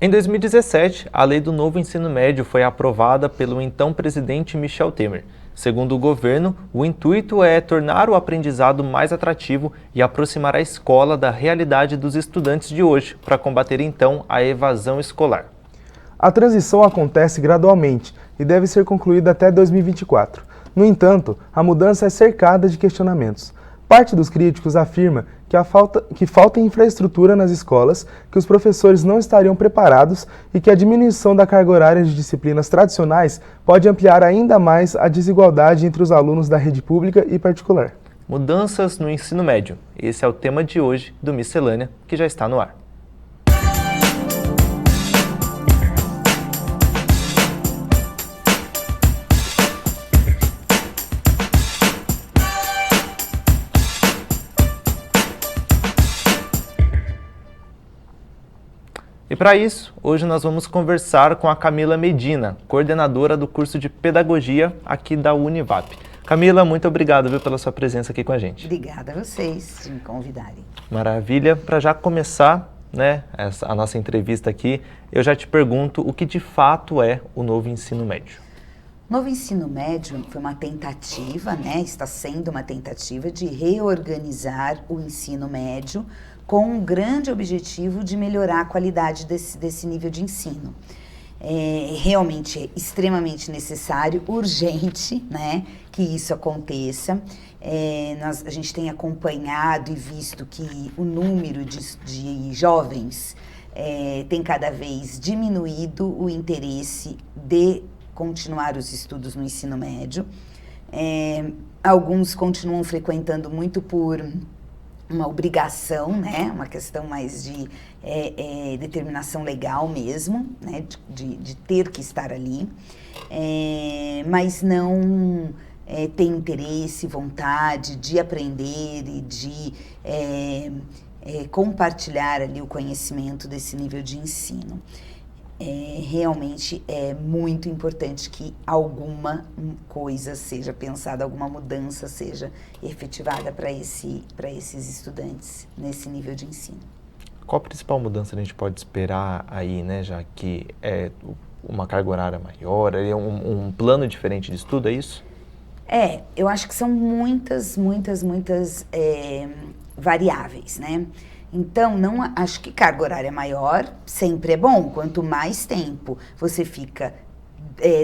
Em 2017, a lei do novo ensino médio foi aprovada pelo então presidente Michel Temer. Segundo o governo, o intuito é tornar o aprendizado mais atrativo e aproximar a escola da realidade dos estudantes de hoje, para combater então a evasão escolar. A transição acontece gradualmente e deve ser concluída até 2024. No entanto, a mudança é cercada de questionamentos. Parte dos críticos afirma que falta infraestrutura nas escolas, que os professores não estariam preparados e que a diminuição da carga horária de disciplinas tradicionais pode ampliar ainda mais a desigualdade entre os alunos da rede pública e particular. Mudanças no ensino médio. Esse é o tema de hoje do Miscelânea, que já está no ar. E para isso, hoje nós vamos conversar com a Camila Medina, coordenadora do curso de Pedagogia aqui da Univap. Camila, muito obrigado pela sua presença aqui com a gente. Obrigada a vocês de me convidarem. Maravilha. Para já começar a nossa entrevista aqui, eu já te pergunto o que de fato é o novo ensino médio. O novo ensino médio foi uma tentativa, está sendo uma tentativa de reorganizar o ensino médio com um grande objetivo de melhorar a qualidade desse nível de ensino. Realmente é extremamente necessário, urgente, que isso aconteça. A gente tem acompanhado e visto que o número de jovens tem cada vez diminuído o interesse de continuar os estudos no ensino médio. Alguns continuam frequentando muito por uma obrigação, uma questão mais de determinação legal mesmo, de ter que estar ali, mas não tem interesse, vontade de aprender e de compartilhar ali o conhecimento desse nível de ensino. Realmente é muito importante que alguma coisa seja pensada, alguma mudança seja efetivada para esses estudantes nesse nível de ensino. Qual a principal mudança a gente pode esperar aí, já que é uma carga horária maior, é um plano diferente de estudo, é isso? Eu acho que são muitas variáveis, Então, não acho que carga horária maior sempre é bom. Quanto mais tempo você fica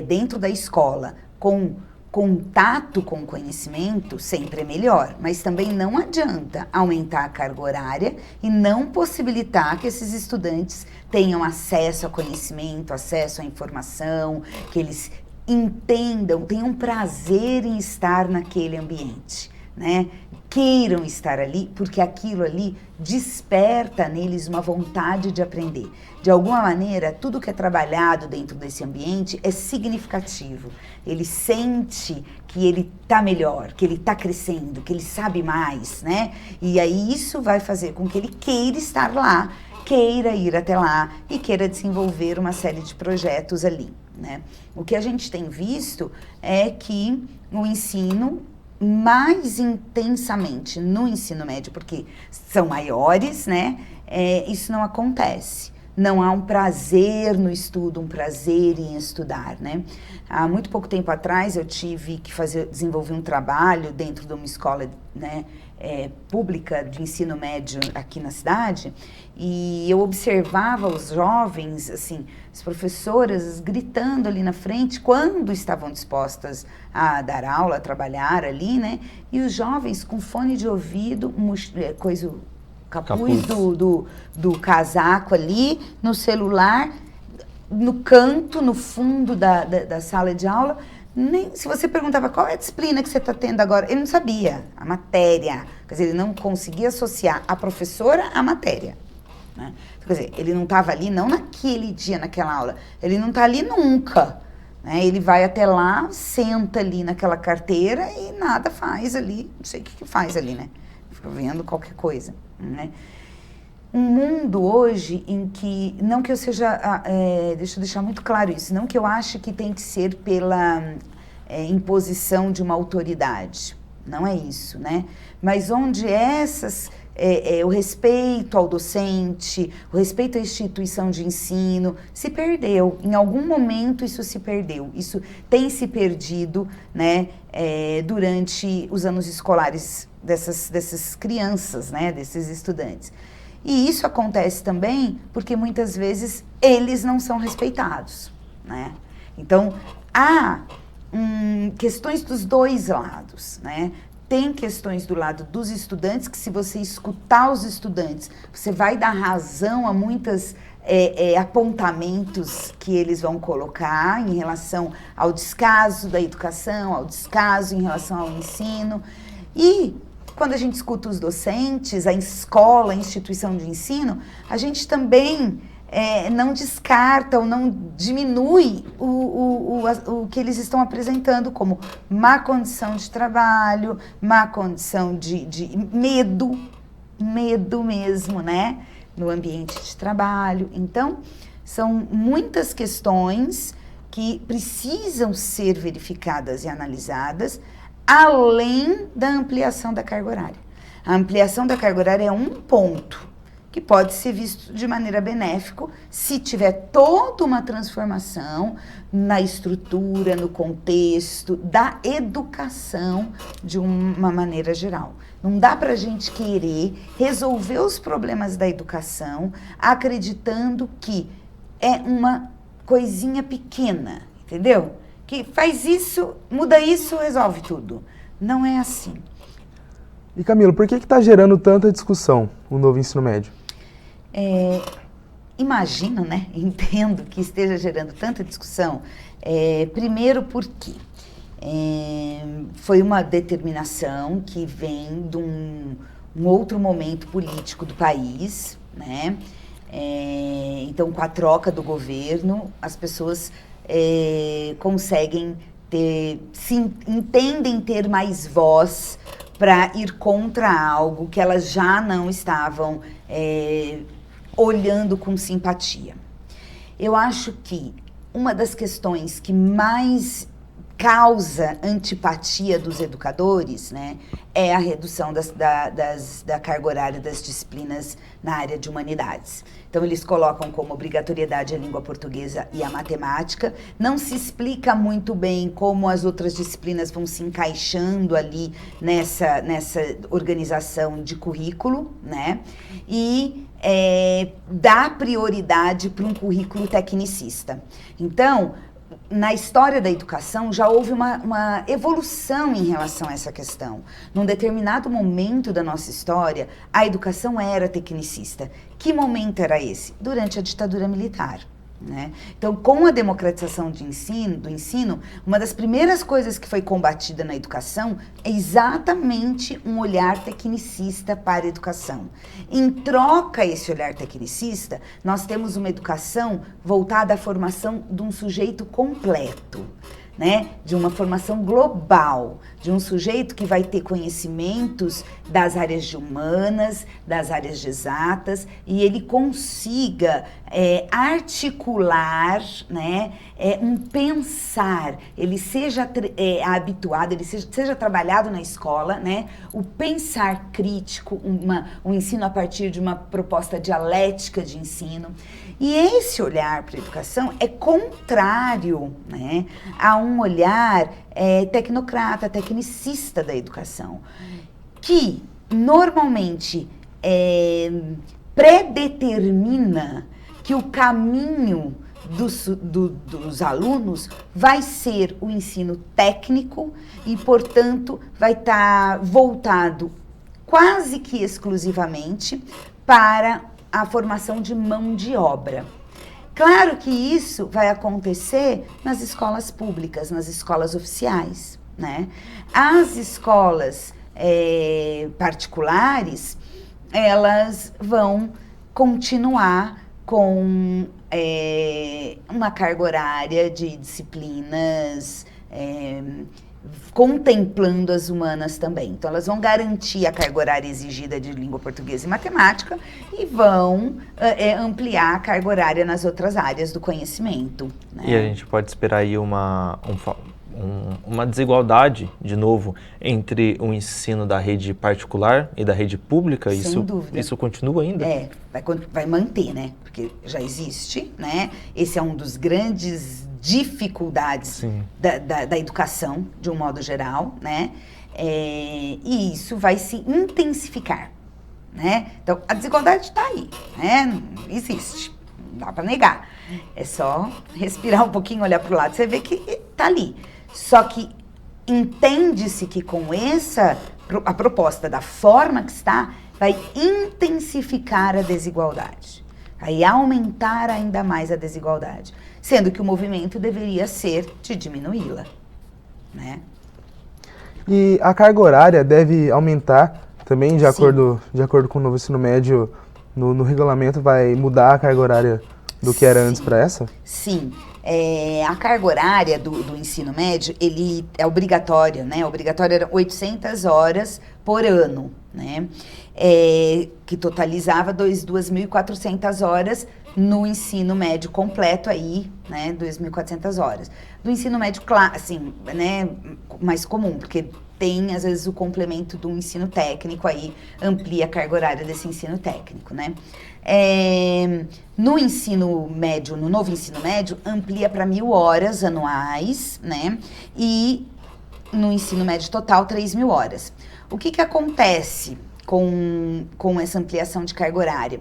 dentro da escola com contato com o conhecimento, sempre é melhor. Mas também não adianta aumentar a carga horária e não possibilitar que esses estudantes tenham acesso a conhecimento, acesso à informação, que eles entendam, tenham prazer em estar naquele ambiente, queiram estar ali, porque aquilo ali desperta neles uma vontade de aprender. De alguma maneira, tudo que é trabalhado dentro desse ambiente é significativo. Ele sente que ele está melhor, que ele está crescendo, que ele sabe mais, E aí isso vai fazer com que ele queira estar lá, queira ir até lá e queira desenvolver uma série de projetos ali, O que a gente tem visto é que o ensino mais intensamente no ensino médio, porque são maiores, isso não acontece. Não há um prazer no estudo, um prazer em estudar, Há muito pouco tempo atrás eu tive que desenvolver um trabalho dentro de uma escola, pública de ensino médio aqui na cidade, e eu observava os jovens, as professoras gritando ali na frente quando estavam dispostas a dar aula, a trabalhar ali, e os jovens com fone de ouvido, capuz do casaco ali, no celular, no canto, no fundo da sala de aula. Nem, se você perguntava qual é a disciplina que você está tendo agora, ele não sabia a matéria, quer dizer, ele não conseguia associar a professora à matéria, Quer dizer, ele não estava ali, não naquele dia, naquela aula, ele não está ali nunca, Ele vai até lá, senta ali naquela carteira e nada faz ali, não sei o que faz ali, Fica vendo qualquer coisa, Um mundo hoje em que, não que eu seja, deixa eu deixar muito claro isso, não que eu ache que tem que ser pela imposição de uma autoridade, não é isso, Mas onde essas o respeito ao docente, o respeito à instituição de ensino, se perdeu. Em algum momento isso se perdeu. Isso tem se perdido, né, durante os anos escolares dessas crianças, né, desses estudantes. E isso acontece também porque muitas vezes eles não são respeitados, né? Então, há questões dos dois lados, né? Tem questões do lado dos estudantes, que se você escutar os estudantes, você vai dar razão a muitos apontamentos que eles vão colocar em relação ao descaso da educação, ao descaso em relação ao ensino. E quando a gente escuta os docentes, a escola, a instituição de ensino, a gente também não descarta ou não diminui o que eles estão apresentando como má condição de trabalho, má condição de medo mesmo, né, no ambiente de trabalho. Então, são muitas questões que precisam ser verificadas e analisadas, além da ampliação da carga horária. A ampliação da carga horária é um ponto que pode ser visto de maneira benéfica se tiver toda uma transformação na estrutura, no contexto da educação de uma maneira geral. Não dá para a gente querer resolver os problemas da educação acreditando que é uma coisinha pequena, entendeu? Que faz isso, muda isso, resolve tudo. Não é assim. E Camilo, por que está gerando tanta discussão o novo ensino médio? Imagino, né? Entendo que esteja gerando tanta discussão. Primeiro porque foi uma determinação que vem de um outro momento político do país, né? Então, com a troca do governo, as pessoas conseguem entendem ter mais voz para ir contra algo que elas já não estavam olhando com simpatia. Eu acho que uma das questões que mais causa antipatia dos educadores, né, é a redução da carga horária das disciplinas na área de humanidades. Então, eles colocam como obrigatoriedade a língua portuguesa e a matemática. Não se explica muito bem como as outras disciplinas vão se encaixando ali nessa organização de currículo, né? E dá prioridade para um currículo tecnicista. Então, na história da educação, já houve uma evolução em relação a essa questão. Num determinado momento da nossa história, a educação era tecnicista. Que momento era esse? Durante a ditadura militar, né? Então, com a democratização do ensino, uma das primeiras coisas que foi combatida na educação é exatamente um olhar tecnicista para a educação. Em troca a esse olhar tecnicista, nós temos uma educação voltada à formação de um sujeito completo, né? De uma formação global, de um sujeito que vai ter conhecimentos das áreas de humanas, das áreas de exatas, e ele consiga articular, né, um pensar, ele seja habituado, ele seja trabalhado na escola, né, o pensar crítico, um ensino a partir de uma proposta dialética de ensino. E esse olhar para a educação é contrário, né, a um olhar tecnocrata, tecnicista da educação, que normalmente predetermina que o caminho dos alunos vai ser o ensino técnico e, portanto, vai estar voltado quase que exclusivamente para a formação de mão de obra. Claro que isso vai acontecer nas escolas públicas, nas escolas oficiais, né? As escolas particulares, elas vão continuar com uma carga horária de disciplinas contemplando as humanas também. Então, elas vão garantir a carga horária exigida de língua portuguesa e matemática e vão ampliar a carga horária nas outras áreas do conhecimento, né? E a gente pode esperar aí um uma desigualdade, de novo, entre o ensino da rede particular e da rede pública? Sem dúvida. Isso continua ainda? Vai manter, né? Porque já existe, né? Esse é um dos grandes dificuldades da educação, de um modo geral, né? E isso vai se intensificar, né? Então, a desigualdade está aí, né? Não existe, não dá para negar. É só respirar um pouquinho, olhar para o lado, você vê que está ali. Só que entende-se que com a proposta da forma que está, vai intensificar a desigualdade, vai aumentar ainda mais a desigualdade, sendo que o movimento deveria ser de diminuí-la, né? E a carga horária deve aumentar também, de acordo com o novo ensino médio, no regulamento vai mudar a carga horária do que era antes para essa? Sim. A carga horária do ensino médio, ele é obrigatório, né? Obrigatório era 800 horas por ano, né? Que totalizava 2.400 horas no ensino médio completo aí, né? 2.400 horas. Do ensino médio, assim, né? Mais comum, porque tem, às vezes, o complemento do ensino técnico aí, amplia a carga horária desse ensino técnico, né? No ensino médio, no novo ensino médio, amplia para 1.000 horas anuais, né? E no ensino médio total, 3.000 horas. O que acontece com essa ampliação de carga horária?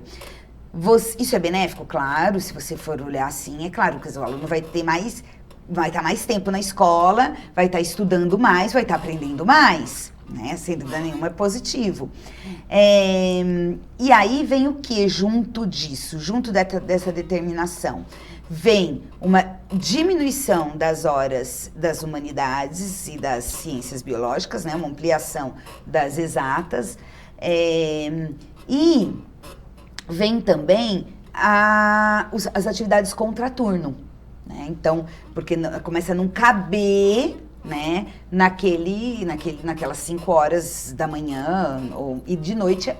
Isso é benéfico? Claro, se você for olhar assim, é claro que o aluno vai estar mais tempo na escola, vai estar estudando mais, vai estar aprendendo mais, né? Sem dúvida nenhuma é positivo. E aí vem o que junto disso, junto dessa determinação? Vem uma diminuição das horas das humanidades e das ciências biológicas, né? Uma ampliação das exatas, e vem também as atividades contraturno, né? Então, porque começa a não caber, né, naquelas 5 horas da manhã, e de noite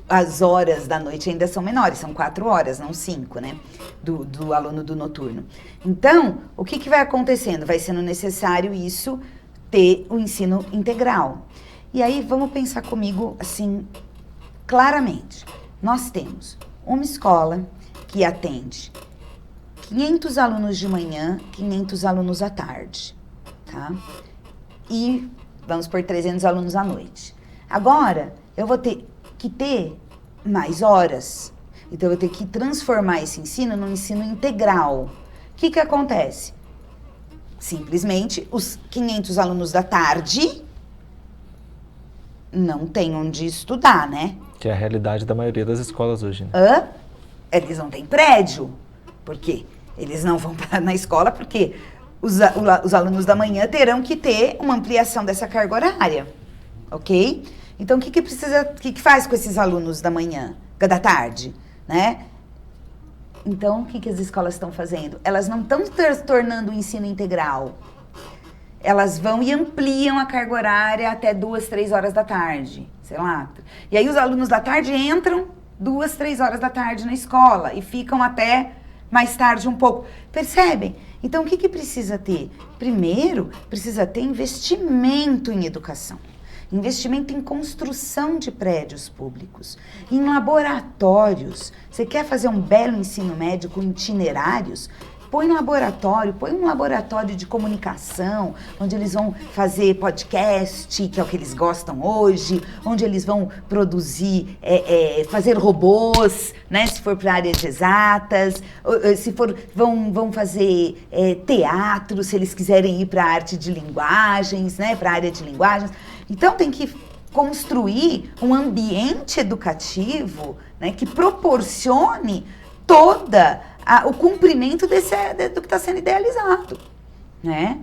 as horas da noite ainda são menores, são 4 horas, não 5, né, do aluno do noturno. Então, o que vai acontecendo? Vai sendo necessário isso, ter o ensino integral. E aí, vamos pensar comigo, assim, claramente. Nós temos uma escola que atende 500 alunos de manhã, 500 alunos à tarde, tá? E vamos por 300 alunos à noite. Agora, eu vou ter que ter mais horas. Então, eu vou ter que transformar esse ensino num ensino integral. O que acontece? Simplesmente, os 500 alunos da tarde não têm onde estudar, né? Que é a realidade da maioria das escolas hoje, né? Eles não têm prédio. Por quê? Eles não vão na escola porque os alunos da manhã terão que ter uma ampliação dessa carga horária, ok? Então, o que faz com esses alunos da manhã, da tarde, né? Então, o que as escolas estão fazendo? Elas não estão tornando o ensino integral. Elas vão e ampliam a carga horária até 2, 3 horas da tarde, sei lá. E aí os alunos da tarde entram 2, 3 horas da tarde na escola e ficam até mais tarde um pouco. Percebem? Então, o que precisa ter? Primeiro, precisa ter investimento em educação. Investimento em construção de prédios públicos, em laboratórios. Você quer fazer um belo ensino médio com itinerários? Põe um laboratório de comunicação, onde eles vão fazer podcast, que é o que eles gostam hoje, onde eles vão produzir, fazer robôs, né, se for para a área de exatas, vão fazer teatro, se eles quiserem ir para a arte de linguagens, né, para a área de linguagens. Então, tem que construir um ambiente educativo, né, que proporcione o cumprimento do que está sendo idealizado, né?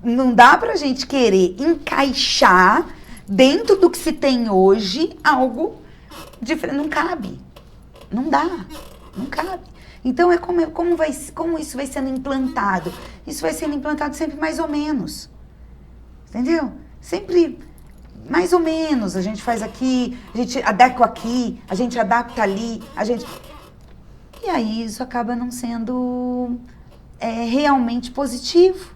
Não dá para a gente querer encaixar dentro do que se tem hoje algo diferente. Não cabe. Não dá. Não cabe. Então, como isso vai sendo implantado? Isso vai sendo implantado sempre mais ou menos. Entendeu? Sempre mais ou menos. A gente faz aqui, a gente adequa aqui, a gente adapta ali, E aí isso acaba não sendo realmente positivo.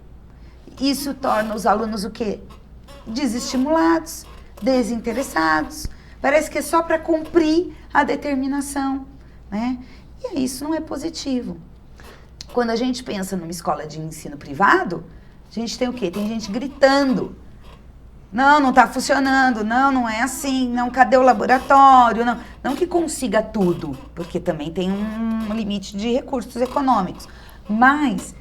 Isso torna os alunos o quê? Desestimulados, desinteressados. Parece que é só para cumprir a determinação, né? E isso não é positivo. Quando a gente pensa numa escola de ensino privado, a gente tem o quê? Tem gente gritando. Não está funcionando, não é assim, não, cadê o laboratório? Não que consiga tudo, porque também tem um limite de recursos econômicos. Mas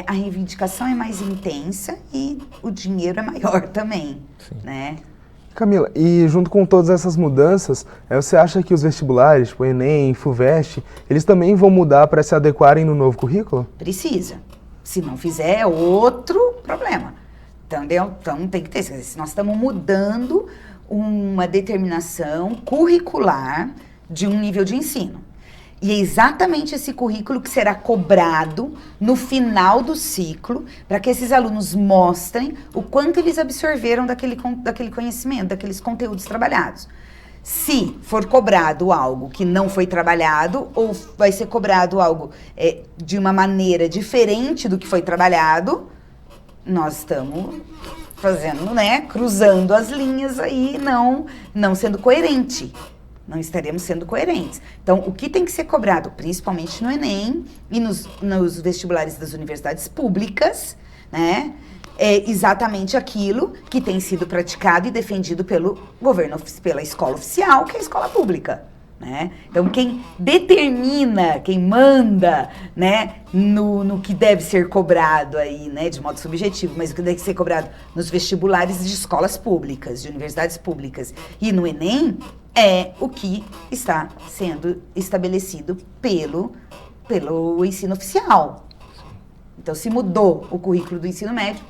a reivindicação é mais intensa e o dinheiro é maior também, né? Camila, e junto com todas essas mudanças, você acha que os vestibulares, tipo Enem, FUVEST, eles também vão mudar para se adequarem no novo currículo? Precisa. Se não fizer, é outro problema. Entendeu? Então tem que ter. Se nós estamos mudando uma determinação curricular de um nível de ensino. E é exatamente esse currículo que será cobrado no final do ciclo, para que esses alunos mostrem o quanto eles absorveram daquele conhecimento, daqueles conteúdos trabalhados. Se for cobrado algo que não foi trabalhado, ou vai ser cobrado algo de uma maneira diferente do que foi trabalhado, nós estamos fazendo, né, cruzando as linhas aí, não sendo coerente. Não estaremos sendo coerentes. Então, o que tem que ser cobrado, principalmente no Enem e nos vestibulares das universidades públicas, né, é exatamente aquilo que tem sido praticado e defendido pelo governo, pela escola oficial, que é a escola pública. Né? Então, quem determina, quem manda, né, no que deve ser cobrado aí, né, de modo subjetivo, mas o que deve ser cobrado nos vestibulares de escolas públicas, de universidades públicas e no Enem, é o que está sendo estabelecido pelo ensino oficial. Então, se mudou o currículo do ensino médio,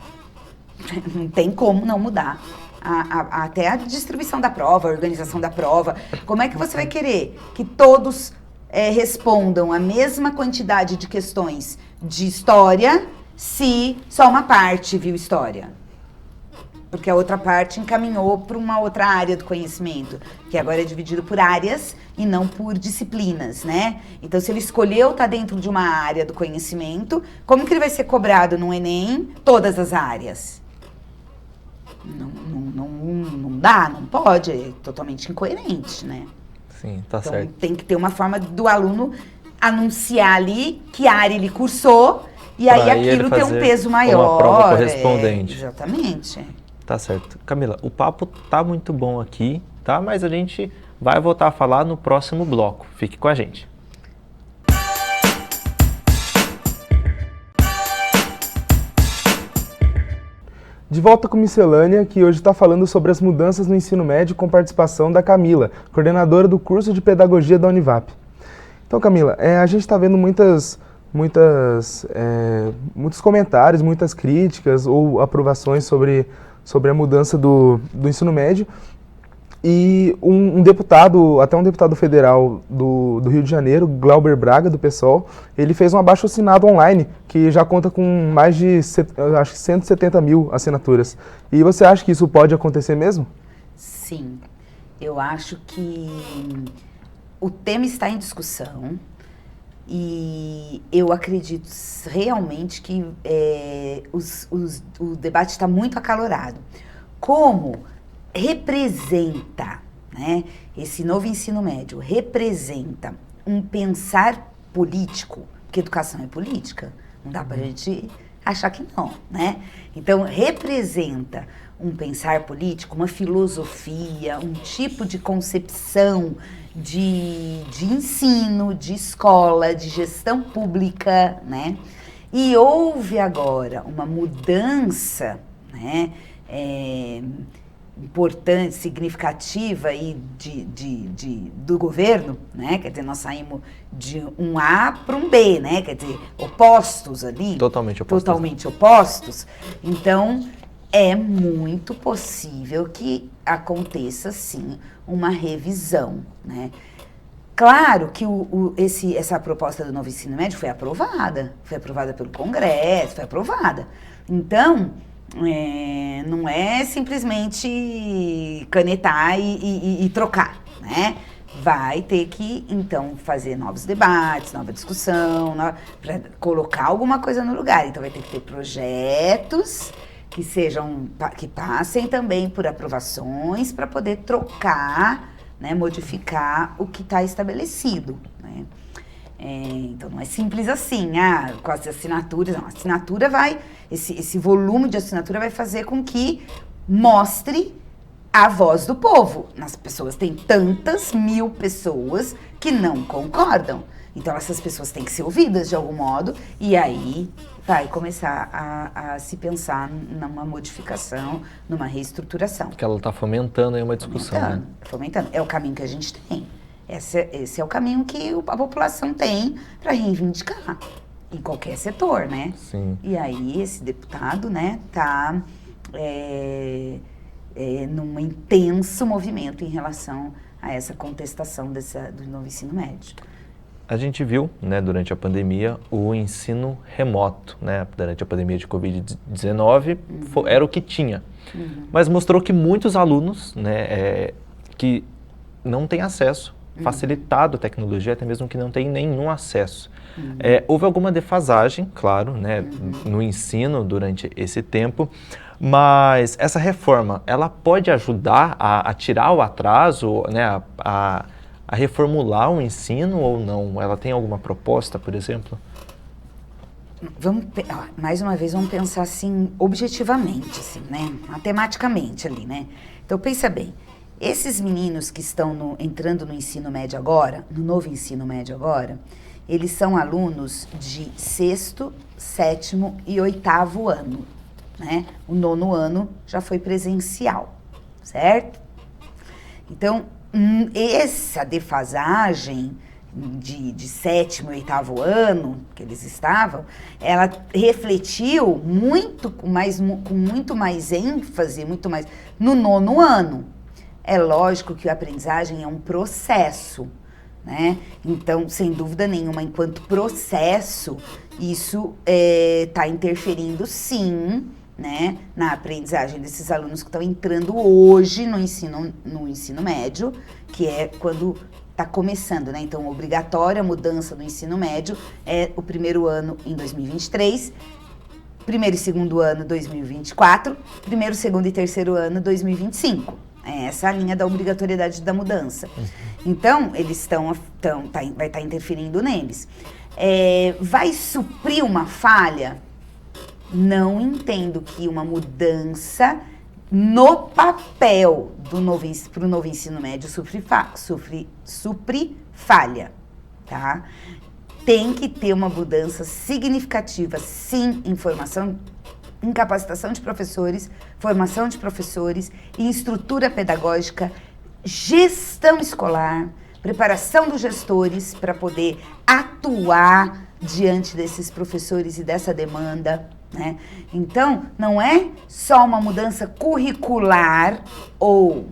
não tem como não mudar. Até a distribuição da prova, a organização da prova. Como é que você vai querer que todos respondam a mesma quantidade de questões de história se só uma parte viu história? Porque a outra parte encaminhou para uma outra área do conhecimento, que agora é dividido por áreas e não por disciplinas, né? Então, se ele escolheu estar dentro de uma área do conhecimento, como que ele vai ser cobrado no Enem todas as áreas? Não dá, não pode, é totalmente incoerente, né? Sim, tá então, certo. Tem que ter uma forma do aluno anunciar ali que área ele cursou e aí aquilo tem um peso maior. Uma prova correspondente. Exatamente. Tá certo. Camila, o papo tá muito bom aqui, tá? Mas a gente vai voltar a falar no próximo bloco. Fique com a gente. De volta com Miscelânea, que hoje está falando sobre as mudanças no ensino médio com participação da Camila, coordenadora do curso de Pedagogia da Univap. Então, Camila, a gente está vendo muitos comentários, muitas críticas ou aprovações sobre a mudança do ensino médio. E um deputado federal do Rio de Janeiro, Glauber Braga, do PSOL, ele fez um abaixo-assinado online, que já conta com mais de 170 mil assinaturas. E você acha que isso pode acontecer mesmo? Sim, eu acho que o tema está em discussão e eu acredito realmente que o debate está muito acalorado. Como representa, né, esse novo ensino médio, representa um pensar político, porque educação é política, não dá pra gente achar que não, né? Então, representa um pensar político, uma filosofia, um tipo de concepção de ensino, de escola, de gestão pública, né? E houve agora uma mudança, né, importante, significativa aí do governo, né? Quer dizer, nós saímos de um A para um B, né? Quer dizer, opostos ali. Totalmente opostos. Totalmente opostos. Então, é muito possível que aconteça, sim, uma revisão, né? Claro que essa proposta do novo ensino médio foi aprovada pelo Congresso, foi aprovada. Então, não é simplesmente canetar e trocar, né? vai ter que, então, fazer novos debates, nova discussão, para colocar alguma coisa no lugar. Então, vai ter que ter projetos que passem também por aprovações para poder trocar, né, modificar o que está estabelecido, né? Então, não é simples assim, com as assinaturas. Não, a assinatura esse volume de assinatura vai fazer com que mostre a voz do povo. As pessoas, tem tantas mil pessoas que não concordam. Então, essas pessoas têm que ser ouvidas de algum modo, e aí vai começar a se pensar numa modificação, numa reestruturação. Porque ela está fomentando aí uma discussão, né? Fomentando. É o caminho que a gente tem. Esse é o caminho que a população tem para reivindicar, em qualquer setor, né? Sim. E aí, esse deputado, né, tá num intenso movimento em relação a essa contestação do novo ensino médio. A gente viu, né, durante a pandemia, o ensino remoto, né, durante a pandemia de Covid-19, era o que tinha. Mas mostrou que muitos alunos, né, que não têm acesso, facilitado a tecnologia, até mesmo que não têm nenhum acesso. Houve alguma defasagem, claro, né, no ensino durante esse tempo, mas essa reforma, ela pode ajudar a tirar o atraso, né, a reformular o ensino ou não? Ela tem alguma proposta, por exemplo? Mais uma vez, vamos pensar assim, objetivamente, assim, né? Matematicamente ali, né? Então, pensa bem, esses meninos que estão entrando no ensino médio agora, no novo ensino médio agora, eles são alunos de 6º, 7º e 8º ano, né? O 9º ano já foi presencial, certo? Então, essa defasagem de 7º e 8º ano que eles estavam, ela refletiu com muito mais ênfase, muito mais no 9º ano. É lógico que a aprendizagem é um processo, né? Então, sem dúvida nenhuma, enquanto processo, isso está interferindo sim, né, na aprendizagem desses alunos que estão entrando hoje no ensino médio, que é quando está começando, né? Então, obrigatória a mudança do ensino médio é o 1º ano em 2023, 1º e 2º ano 2024, 1º, 2º e 3º ano 2025. É essa a linha da obrigatoriedade da mudança. Então, eles vai estar interferindo neles. Vai suprir uma falha? Não entendo que uma mudança no papel para o novo ensino médio supre falha, tá? Tem que ter uma mudança significativa, sim, em capacitação de professores, formação de professores, em estrutura pedagógica, gestão escolar, preparação dos gestores para poder atuar diante desses professores e dessa demanda, né? Então, não é só uma mudança curricular ou...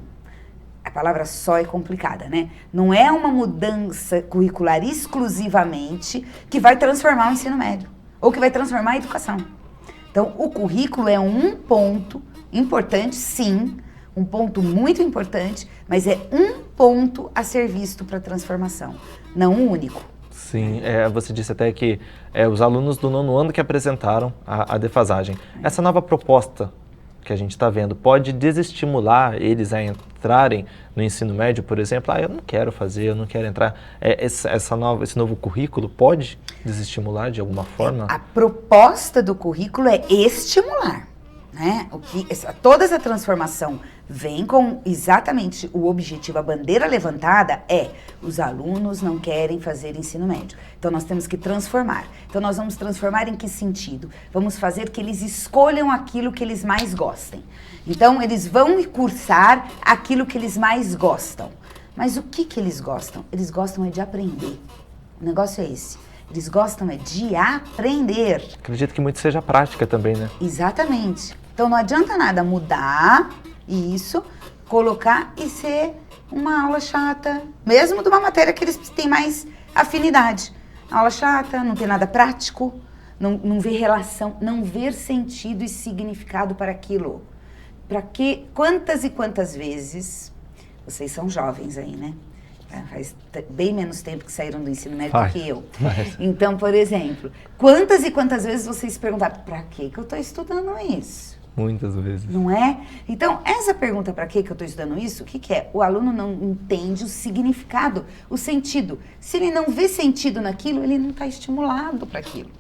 A palavra só é complicada, né? Não é uma mudança curricular exclusivamente que vai transformar o ensino médio ou que vai transformar a educação. Então, o currículo é um ponto importante, sim, um ponto muito importante, mas é um ponto a ser visto para a transformação, não um único. Sim, você disse até que os alunos do 9º ano que apresentaram a defasagem. Essa nova proposta que a gente está vendo pode desestimular eles a entrarem no ensino médio, por exemplo? Eu não quero fazer, eu não quero entrar. Esse novo currículo pode desestimular de alguma forma? A proposta do currículo é estimular, né? Toda essa transformação vem com exatamente o objetivo, a bandeira levantada os alunos não querem fazer ensino médio. Então, nós temos que transformar. Então, nós vamos transformar em que sentido? Vamos fazer que eles escolham aquilo que eles mais gostem. Então, eles vão cursar aquilo que eles mais gostam. Mas o que eles gostam? Eles gostam de aprender. O negócio é esse. Eles gostam de aprender. Acredito que muito seja prática também, né? Exatamente. Então, não adianta nada mudar isso, colocar e ser uma aula chata, mesmo de uma matéria que eles têm mais afinidade. Aula chata, não tem nada prático, não vê relação, não ver sentido e significado para aquilo. Quantas e quantas vezes, vocês são jovens aí, né? Faz bem menos tempo que saíram do ensino médio Faz. que eu. Então, por exemplo, quantas e quantas vezes vocês se perguntaram, para que eu estou estudando isso? Muitas vezes. Não é? Então, essa pergunta, para que eu estou estudando isso, o que, que é? O aluno não entende o significado, o sentido. Se ele não vê sentido naquilo, ele não está estimulado para aquilo,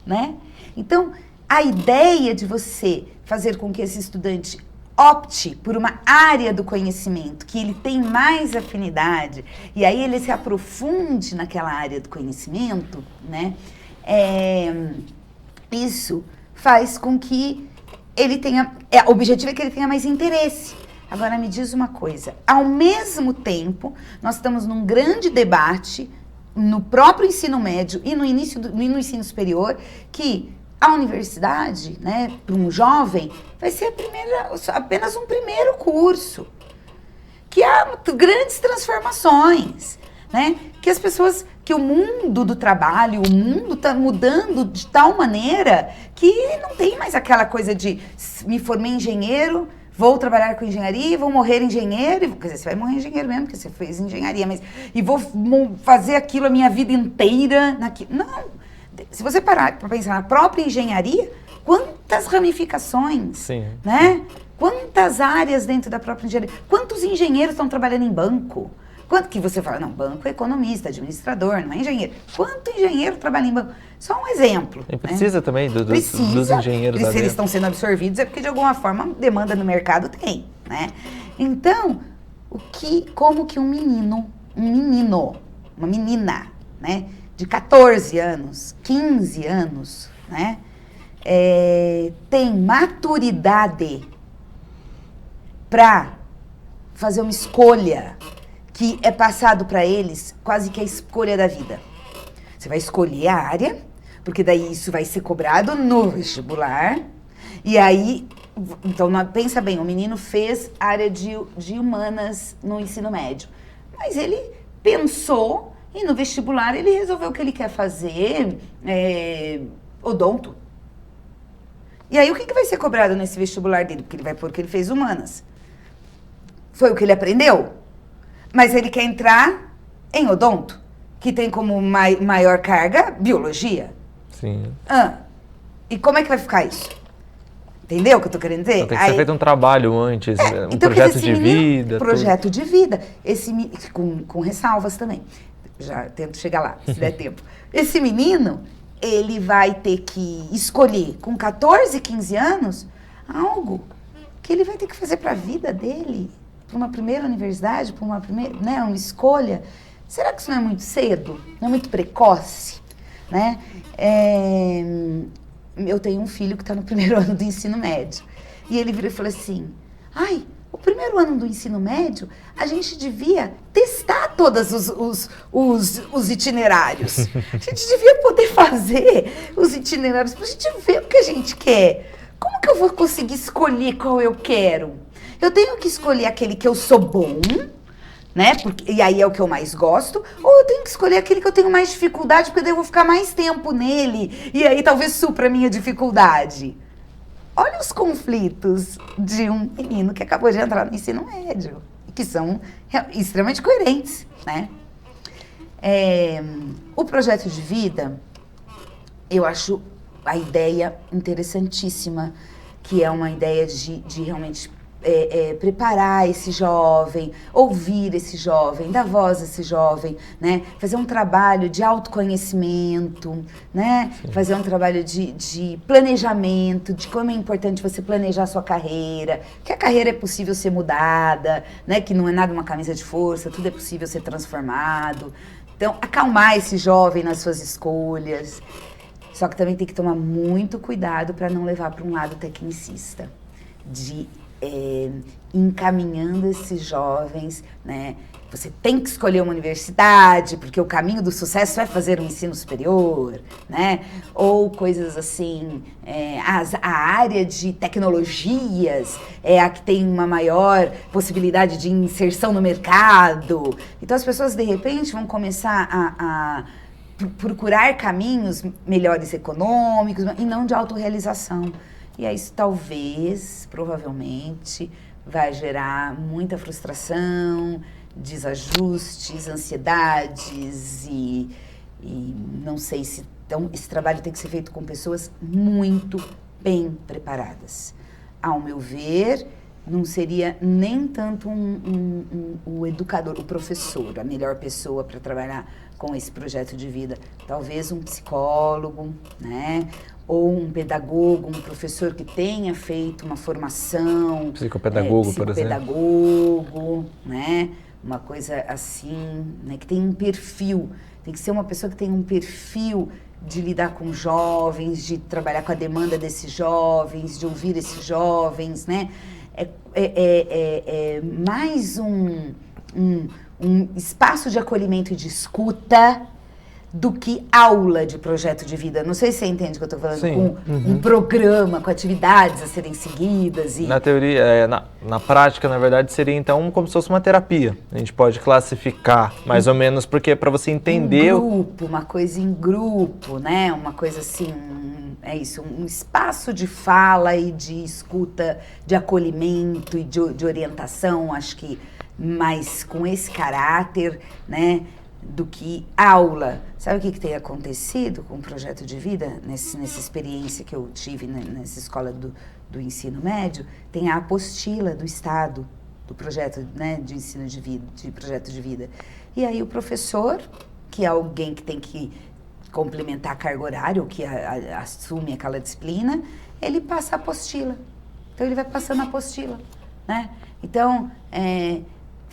né? Então, a ideia de você fazer com que esse estudante opte por uma área do conhecimento que ele tem mais afinidade e aí ele se aprofunde naquela área do conhecimento, né? Isso faz com que ele tenha... o objetivo é que ele tenha mais interesse. Agora, me diz uma coisa. Ao mesmo tempo, nós estamos num grande debate no próprio ensino médio e no ensino superior que a universidade, né, para um jovem, vai ser apenas um primeiro curso. Que há grandes transformações, né? Que o mundo do trabalho, o mundo está mudando de tal maneira que não tem mais aquela coisa de me formei engenheiro, vou trabalhar com engenharia, vou morrer engenheiro, quer dizer, você vai morrer engenheiro mesmo, porque você fez engenharia, e vou fazer aquilo a minha vida inteira, naquilo. Não! Se você parar para pensar na própria engenharia, quantas ramificações, Sim. né? Quantas áreas dentro da própria engenharia? Quantos engenheiros estão trabalhando em banco? Quanto que você fala, não, banco é economista, administrador, não é engenheiro. Quanto engenheiro trabalha em banco? Só um exemplo. E precisa, né? Também dos engenheiros. Se eles estão sendo absorvidos é porque de alguma forma demanda no mercado tem, né? Então, como que um menino, uma menina, né? De 14 anos, 15 anos, né? Tem maturidade para fazer uma escolha que é passado para eles quase que a escolha da vida. Você vai escolher a área, porque daí isso vai ser cobrado no vestibular, e aí, então pensa bem, o menino fez área de humanas no ensino médio, mas ele pensou e no vestibular ele resolveu que ele quer fazer odonto. E aí o que vai ser cobrado nesse vestibular dele? Porque ele vai pôr que ele fez humanas. Foi o que ele aprendeu? Mas ele quer entrar em odonto, que tem como maior carga biologia. Sim. E como é que vai ficar isso? Entendeu o que eu tô querendo dizer? Então, tem que ser feito um trabalho antes, um projeto de vida. Projeto de vida. Com ressalvas também. Já tento chegar lá, se der tempo. Esse menino, ele vai ter que escolher, com 14, 15 anos, algo que ele vai ter que fazer para a vida dele, para uma primeira universidade, para uma escolha. Será que isso não é muito cedo? Não é muito precoce? Né? Eu tenho um filho que está no primeiro ano do ensino médio. E ele virou e falou assim, o primeiro ano do ensino médio, a gente devia testar todos os itinerários. A gente devia poder fazer os itinerários para a gente ver o que a gente quer. Como que eu vou conseguir escolher qual eu quero? Eu tenho que escolher aquele que eu sou bom, né? E aí é o que eu mais gosto. Ou eu tenho que escolher aquele que eu tenho mais dificuldade, porque daí eu vou ficar mais tempo nele. E aí talvez supra a minha dificuldade. Olha os conflitos de um menino que acabou de entrar no ensino médio, que são extremamente coerentes, né? O projeto de vida, eu acho a ideia interessantíssima, que é uma ideia de realmente preparar esse jovem, ouvir esse jovem, dar voz a esse jovem, né? Fazer um trabalho de autoconhecimento, né? Sim. Fazer um trabalho de planejamento, de como é importante você planejar a sua carreira, que a carreira é possível ser mudada, né? Que não é nada uma camisa de força, tudo é possível ser transformado. Então, acalmar esse jovem nas suas escolhas. Só que também tem que tomar muito cuidado para não levar para um lado tecnicista, de encaminhando esses jovens, né? Você tem que escolher uma universidade, porque o caminho do sucesso é fazer um ensino superior, né? Ou coisas assim, a área de tecnologias é a que tem uma maior possibilidade de inserção no mercado. Então as pessoas, de repente, vão começar a procurar caminhos melhores econômicos e não de autorrealização. E aí isso talvez, provavelmente, vai gerar muita frustração desajustes, ansiedades e não sei se... Então, esse trabalho tem que ser feito com pessoas muito bem preparadas. Ao meu ver, não seria nem tanto o educador, o professor, a melhor pessoa para trabalhar com esse projeto de vida. Talvez um psicólogo, né? Ou um pedagogo, um professor que tenha feito uma formação... Psicopedagogo, por exemplo. Psicopedagogo, né? Uma coisa assim, né? Que tem um perfil. Tem que ser uma pessoa que tem um perfil de lidar com jovens, de trabalhar com a demanda desses jovens, de ouvir esses jovens, né? É mais um espaço de acolhimento e de escuta do que aula de projeto de vida. Não sei se você entende o que eu estou falando. Sim. Com um programa, com atividades a serem seguidas. Na teoria, na prática, na verdade, seria então como se fosse uma terapia. A gente pode classificar mais ou menos, porque é para você entender... Um grupo, uma coisa em grupo, né? Uma coisa assim, é isso, um espaço de fala e de escuta, de acolhimento e de orientação, acho que mais com esse caráter, né? Do que aula. Sabe o que tem acontecido com o projeto de vida, nessa experiência que eu tive nessa escola do ensino médio? Tem a apostila do Estado, do projeto, né, de ensino de vida, de projeto de vida. E aí o professor, que é alguém que tem que complementar a carga horária, ou que assume aquela disciplina, ele passa a apostila. Então ele vai passando a apostila, né? Então,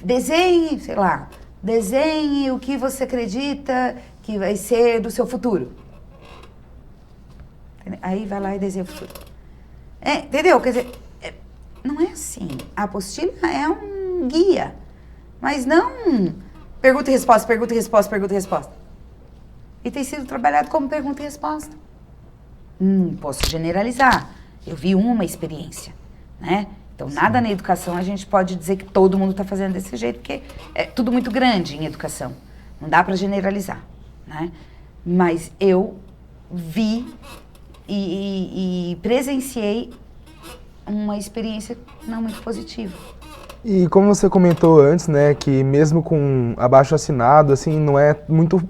desenhe, sei lá, desenhe o que você acredita que vai ser do seu futuro. Aí vai lá e desenha o futuro. Entendeu? Quer dizer, não é assim. A apostila é um guia, mas não pergunta e resposta, pergunta e resposta, pergunta e resposta. E tem sido trabalhado como pergunta e resposta. Posso generalizar. Eu vi uma experiência, né? Então, nada na educação a gente pode dizer que todo mundo está fazendo desse jeito, porque é tudo muito grande em educação. Não dá para generalizar, né? Mas eu vi e presenciei uma experiência não muito positiva. E como você comentou antes, né, que mesmo com abaixo-assinado, assim, não é muito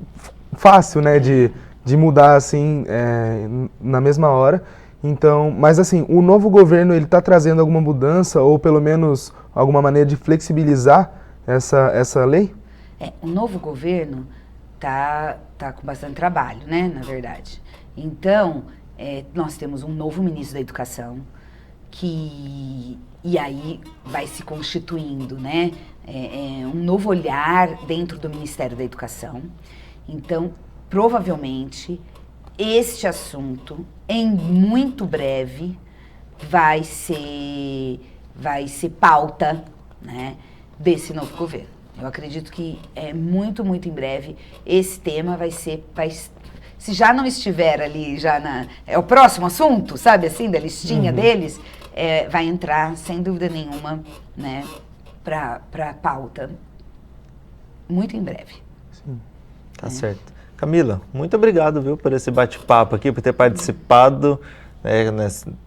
fácil, né, de mudar, assim, na mesma hora. Então, mas assim, o novo governo, ele está trazendo alguma mudança ou pelo menos alguma maneira de flexibilizar essa lei? O novo governo tá com bastante trabalho, né, na verdade. Então, nós temos um novo ministro da Educação e aí vai se constituindo, né, um novo olhar dentro do Ministério da Educação. Então, provavelmente, este assunto, em muito breve, vai ser pauta, né, desse novo governo. Eu acredito que muito, muito em breve esse tema vai ser... se já não estiver ali, é o próximo assunto, sabe, assim, da listinha deles, vai entrar, sem dúvida nenhuma, né, para pauta muito em breve. Sim. Tá certo. Camila, muito obrigado, viu, por esse bate-papo aqui, por ter participado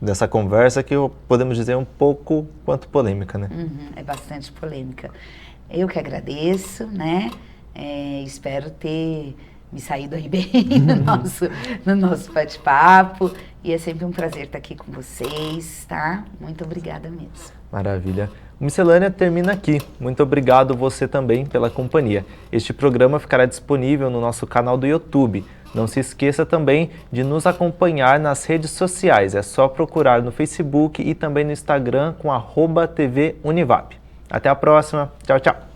dessa conversa que podemos dizer um pouco quanto polêmica, né? É bastante polêmica. Eu que agradeço, né? Espero ter me saído aí bem no nosso bate-papo. E é sempre um prazer estar aqui com vocês, tá? Muito obrigada mesmo. Maravilha. O Miscelânea termina aqui. Muito obrigado você também pela companhia. Este programa ficará disponível no nosso canal do YouTube. Não se esqueça também de nos acompanhar nas redes sociais. É só procurar no Facebook e também no Instagram com @TVUnivap. Até a próxima. Tchau, tchau.